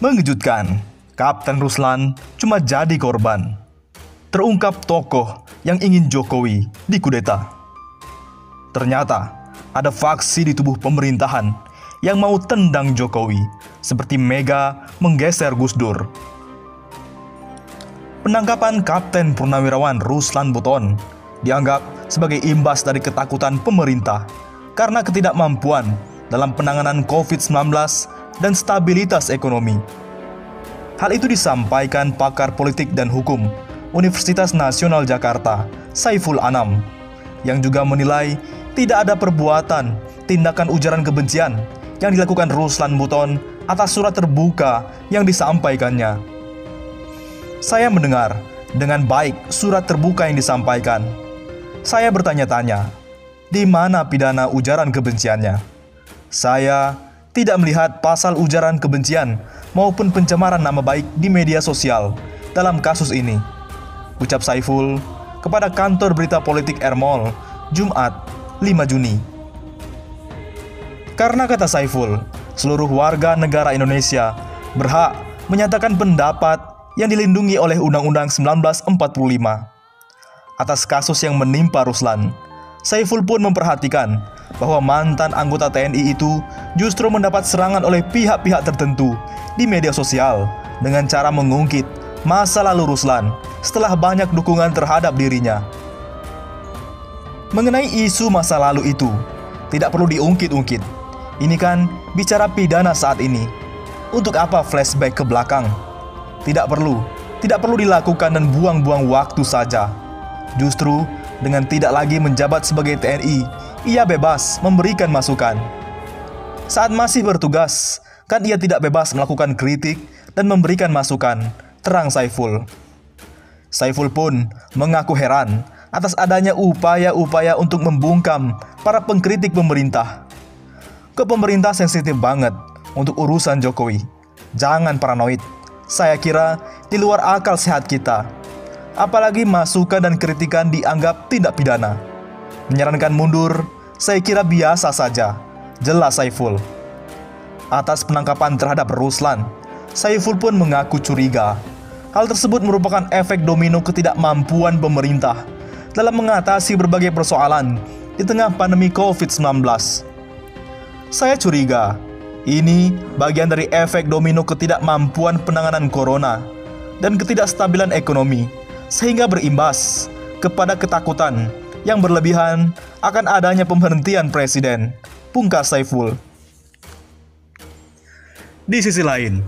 Mengejutkan, Kapten Ruslan cuma jadi korban. Terungkap tokoh yang ingin Jokowi dikudeta. Ternyata ada faksi di tubuh pemerintahan yang mau tendang Jokowi, seperti Mega menggeser Gus Dur. Penangkapan Kapten Purnawirawan Ruslan Buton dianggap sebagai imbas dari ketakutan pemerintah karena ketidakmampuan dalam penanganan COVID-19 dan stabilitas ekonomi. Hal itu disampaikan pakar politik dan hukum Universitas Nasional Jakarta, Saiful Anam, yang juga menilai tidak ada perbuatan tindakan ujaran kebencian yang dilakukan Ruslan Buton atas surat terbuka yang disampaikannya. Saya mendengar dengan baik surat terbuka yang disampaikan. Saya bertanya-tanya, di mana pidana ujaran kebenciannya? Saya tidak melihat pasal ujaran kebencian maupun pencemaran nama baik di media sosial dalam kasus ini, ucap Saiful kepada kantor berita politik Ermol, Jumat 5 Juni. Karena kata Saiful, seluruh warga negara Indonesia berhak menyatakan pendapat yang dilindungi oleh Undang-Undang 1945. Atas kasus yang menimpa Ruslan, Saiful pun memperhatikan bahwa mantan anggota TNI itu justru mendapat serangan oleh pihak-pihak tertentu di media sosial dengan cara mengungkit masa lalu Ruslan setelah banyak dukungan terhadap dirinya. Mengenai isu masa lalu itu, tidak perlu diungkit-ungkit. Ini kan bicara pidana saat ini. Untuk apa flashback ke belakang? Tidak perlu dilakukan dan buang-buang waktu saja. Justru dengan tidak lagi menjabat sebagai TNI, ia bebas memberikan masukan. Saat masih bertugas, kan ia tidak bebas melakukan kritik dan memberikan masukan, terang Saiful. Saiful pun mengaku heran atas adanya upaya-upaya untuk membungkam para pengkritik pemerintah. Kok pemerintah sensitif banget untuk urusan Jokowi? Jangan paranoid. Saya kira di luar akal sehat kita. Apalagi masukan dan kritikan dianggap tindak pidana. Menyarankan mundur, saya kira biasa saja, jelas Saiful. Atas penangkapan terhadap Ruslan, Saiful pun mengaku curiga. Hal tersebut merupakan efek domino ketidakmampuan pemerintah dalam mengatasi berbagai persoalan di tengah pandemi COVID-19. Saya curiga, ini bagian dari efek domino ketidakmampuan penanganan corona dan ketidakstabilan ekonomi, sehingga berimbas kepada ketakutan yang berlebihan akan adanya pemberhentian presiden, pungkas Saiful. Di sisi lain,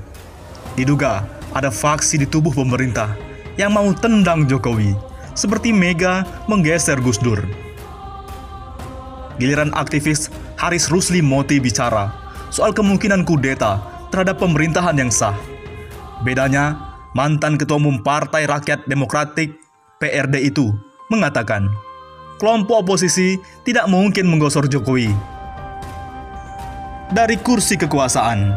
diduga ada faksi di tubuh pemerintah yang mau tendang Jokowi, seperti Mega menggeser Gus Dur. Giliran aktivis Haris Rusli Moti bicara soal kemungkinan kudeta terhadap pemerintahan yang sah. Bedanya, mantan Ketua Umum Partai Rakyat Demokratik (PRD) itu mengatakan kelompok oposisi tidak mungkin menggosor Jokowi dari kursi kekuasaan.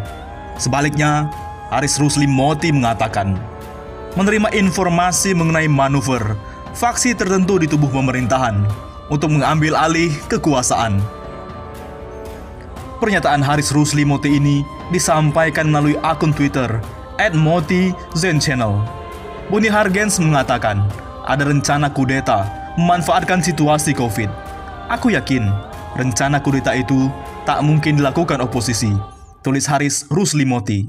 Sebaliknya, Haris Rusli Moti mengatakan menerima informasi mengenai manuver faksi tertentu di tubuh pemerintahan untuk mengambil alih kekuasaan. Pernyataan Haris Rusli Moti ini disampaikan melalui akun Twitter @MotiZenChannel. Boni Hargens mengatakan ada rencana kudeta memanfaatkan situasi COVID. Aku yakin rencana kudeta itu tak mungkin dilakukan oposisi, tulis Haris Rusli Moti.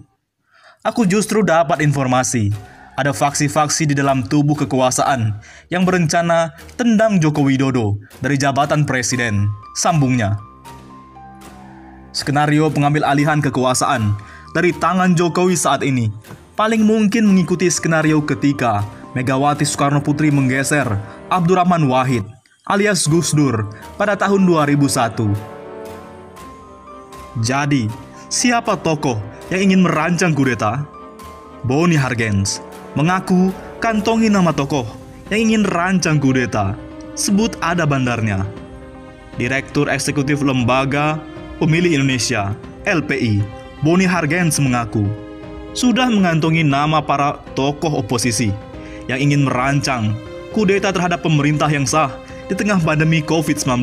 Aku justru dapat informasi ada faksi-faksi di dalam tubuh kekuasaan yang berencana tendang Joko Widodo dari jabatan presiden, sambungnya. Skenario pengambil alihan kekuasaan dari tangan Jokowi saat ini paling mungkin mengikuti skenario ketika Megawati Soekarno Putri menggeser Abdurrahman Wahid alias Gus Dur pada tahun 2001. Jadi, siapa tokoh yang ingin merancang kudeta? Boni Hargens mengaku kantongi nama tokoh yang ingin rancang kudeta. Sebut ada bandarnya. Direktur Eksekutif Lembaga Pemilih Indonesia (LPI), Boni Hargens mengaku sudah mengantongi nama para tokoh oposisi yang ingin merancang kudeta terhadap pemerintah yang sah di tengah pandemi COVID-19.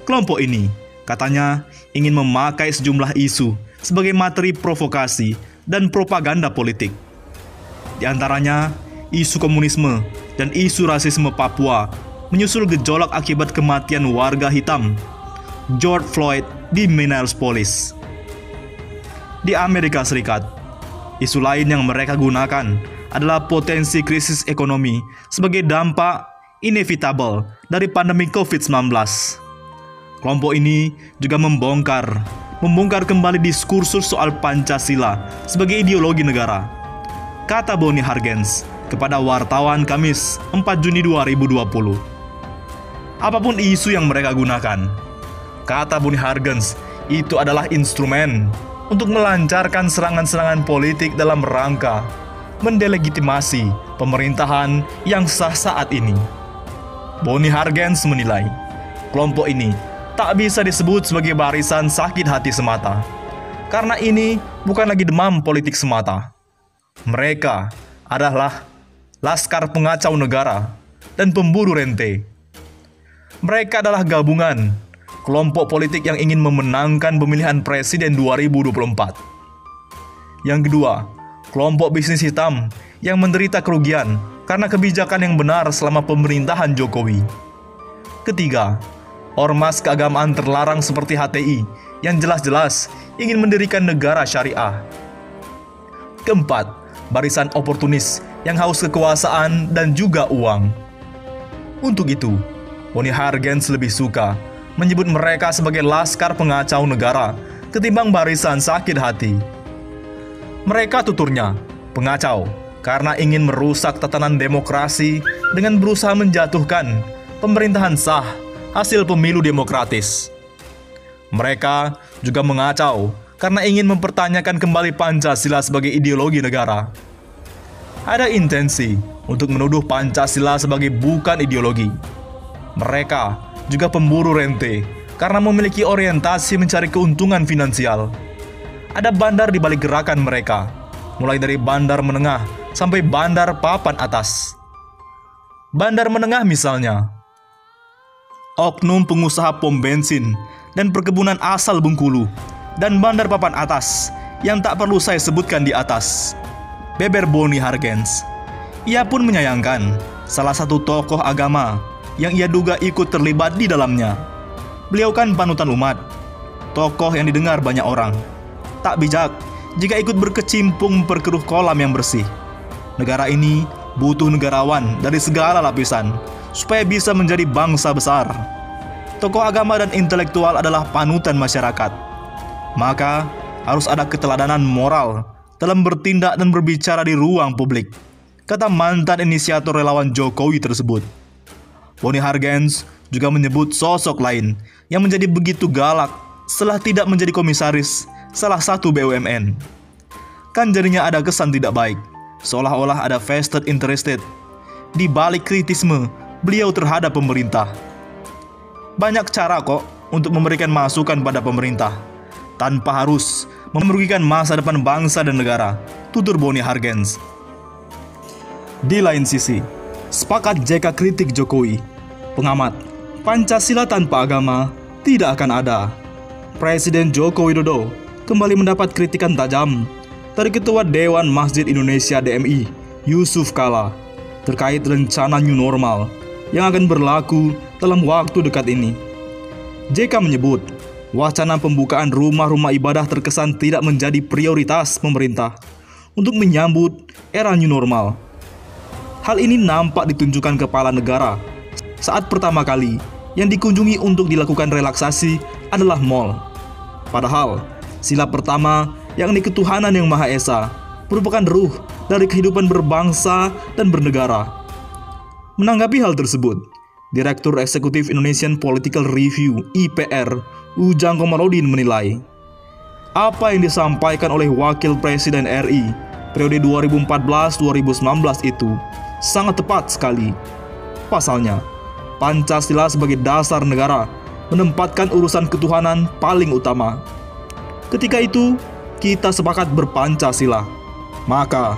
Kelompok ini katanya ingin memakai sejumlah isu sebagai materi provokasi dan propaganda politik. Di antaranya, isu komunisme dan isu rasisme Papua menyusul gejolak akibat kematian warga hitam George Floyd di Minneapolis. Di Amerika Serikat, isu lain yang mereka gunakan adalah potensi krisis ekonomi sebagai dampak inevitable dari pandemi COVID-19. Kelompok ini juga membongkar kembali diskursus soal Pancasila sebagai ideologi negara. Kata Bonnie Hargens kepada wartawan Kamis 4 Juni 2020. Apapun isu yang mereka gunakan, kata Bonnie Hargens, itu adalah instrumen untuk melancarkan serangan-serangan politik dalam rangka mendelegitimasi pemerintahan yang sah saat ini. Bonnie Hargens menilai, kelompok ini tak bisa disebut sebagai barisan sakit hati semata, karena ini bukan lagi demam politik semata. Mereka adalah laskar pengacau negara dan pemburu rente. Mereka adalah gabungan kelompok politik yang ingin memenangkan pemilihan presiden 2024. Yang kedua, kelompok bisnis hitam yang menderita kerugian karena kebijakan yang benar selama pemerintahan Jokowi. Ketiga, ormas keagamaan terlarang seperti HTI yang jelas-jelas ingin mendirikan negara syariah. Keempat, barisan oportunis yang haus kekuasaan dan juga uang. Untuk itu, Bonnie Hargens lebih suka menyebut mereka sebagai laskar pengacau negara ketimbang barisan sakit hati. Mereka tuturnya pengacau karena ingin merusak tatanan demokrasi dengan berusaha menjatuhkan pemerintahan sah hasil pemilu demokratis. Mereka juga mengacau karena ingin mempertanyakan kembali Pancasila sebagai ideologi negara. Ada intensi untuk menuduh Pancasila sebagai bukan ideologi. Mereka juga pemburu rente karena memiliki orientasi mencari keuntungan finansial. Ada bandar di balik gerakan mereka, mulai dari bandar menengah sampai bandar papan atas. Bandar menengah misalnya, oknum pengusaha pom bensin dan perkebunan asal Bengkulu, dan bandar papan atas yang tak perlu saya sebutkan di atas, beber Bonnie Hargens. Ia pun menyayangkan salah satu tokoh agama yang ia duga ikut terlibat di dalamnya. Beliau kan panutan umat, tokoh yang didengar banyak orang. Tak bijak jika ikut berkecimpung memperkeruh kolam yang bersih. Negara ini butuh negarawan dari segala lapisan supaya bisa menjadi bangsa besar. Tokoh agama dan intelektual adalah panutan masyarakat. Maka harus ada keteladanan moral dalam bertindak dan berbicara di ruang publik, kata mantan inisiator relawan Jokowi tersebut. Bonnie Hargens juga menyebut sosok lain yang menjadi begitu galak setelah tidak menjadi komisaris salah satu BUMN. Kan jadinya ada kesan tidak baik, seolah-olah ada vested interested di balik kritisme beliau terhadap pemerintah. Banyak cara kok untuk memberikan masukan pada pemerintah, tanpa harus merugikan masa depan bangsa dan negara, tutur Bonnie Hargens. Di lain sisi, sepakat JK kritik Jokowi. Pengamat, Pancasila tanpa agama tidak akan ada. Presiden Joko Widodo kembali mendapat kritikan tajam dari Ketua Dewan Masjid Indonesia DMI, Yusuf Kala, terkait rencana new normal yang akan berlaku dalam waktu dekat ini. JK menyebut, wacana pembukaan rumah-rumah ibadah terkesan tidak menjadi prioritas pemerintah untuk menyambut era new normal. Hal ini nampak ditunjukkan kepala negara saat pertama kali yang dikunjungi untuk dilakukan relaksasi adalah mal. Padahal, sila pertama yakni ketuhanan yang Maha Esa merupakan ruh dari kehidupan berbangsa dan bernegara. Menanggapi hal tersebut, Direktur Eksekutif Indonesian Political Review (IPR) Ujang Komarudin menilai, apa yang disampaikan oleh Wakil Presiden RI periode 2014-2019 itu sangat tepat sekali. Pasalnya, Pancasila sebagai dasar negara menempatkan urusan ketuhanan paling utama. Ketika itu, kita sepakat berpancasila. Maka,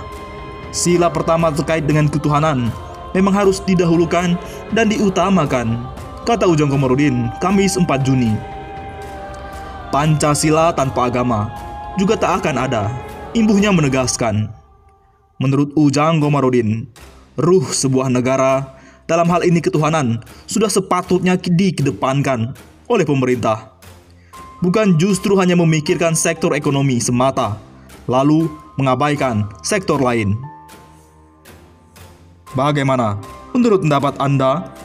sila pertama terkait dengan ketuhanan memang harus didahulukan dan diutamakan, kata Ujang Komarudin, Kamis 4 Juni. Pancasila tanpa agama juga tak akan ada. Imbuhnya menegaskan, menurut Ujang Komarudin, ruh sebuah negara, dalam hal ini ketuhanan, sudah sepatutnya dikedepankan oleh pemerintah. Bukan justru hanya memikirkan sektor ekonomi semata, lalu mengabaikan sektor lain. Bagaimana menurut pendapat Anda?